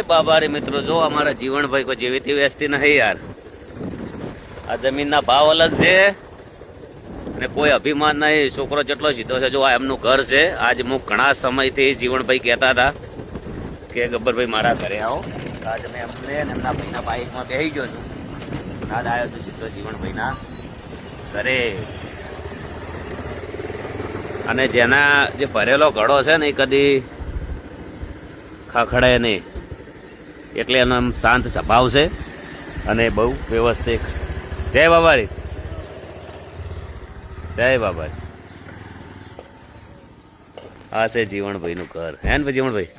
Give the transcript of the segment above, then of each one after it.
બાબા રે મિત્રો, જો અમારા જીવનભાઈ કોઈ જેવી તેવી વેચતી નહીં યાર. આ જમીનના ભાવ અલગ છે અને કોઈ અભિમાન નહીં. છોકરો જેટલો સીધો છે. જો આ એમનું ઘર છે. આજ હું ઘણા સમયથી જીવનભાઈ કહેતા હતા કે ગબ્બરભાઈ મારા ઘરે આવો. આજ મેં એમને એમના ભાઈના બાઇકમાં બેસી ગયો છું. આજ આવ્યો છું સીધો જીવનભાઈના ઘરે. અને જેના જે ભરેલો ઘડો છે ને એ કદી ખખડે નહીં, એટલે એનો આમ શાંત સ્વભાવ છે અને બહુ વ્યવસ્થિત. જય બાબારી, જય બાબારી. આ છે જીવણભાઈનું ઘર. હે ને જીવણભાઈ?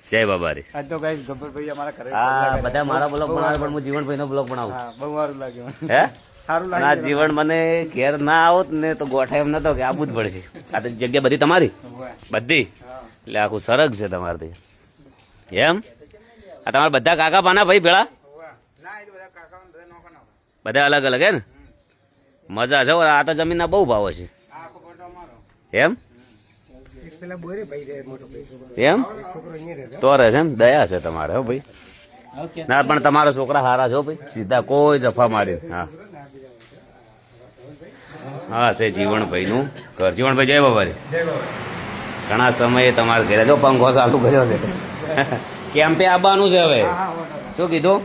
જય બાબારી. આજ તો ગાઈસ ગબ્બરભાઈ અમારા ઘરે. હા, બધા મારા બ્લોગ બનાવે પણ હું જીવણભાઈનો બ્લોગ બનાવું. બહુ સારું લાગ્યું. હે સારું અને આ જીવન મને ઘેર ના આવત ને તો ગોઠા એમ નતો કે આવવું જ પડશે. આ તો જગ્યા બધી તમારી બધી, એટલે આખું સરગ છે તમારથી. એમ આ તમારા બધા કાકા પાના ભાઈ ભેળા બધા અલગ અલગ હે ને? મજા છે. આ તો જમીનના બહુ ભાવ છે. એમ એમ તો રહે છે એમ. દયા છે તમારે. હો ભાઈ. ના પણ તમારા છોકરા સારા છો ભાઈ, સીધા કોઈ જફા મારી. હા હા, છે જીવણભાઈ નું ઘર. જીવણભાઈ જય બાબારી. ઘણા સમયે તમારા ઘરે જો પંખો ચાલુ કર્યો છે. કેમ્પે આવવાનું છે હવે. શું કીધું?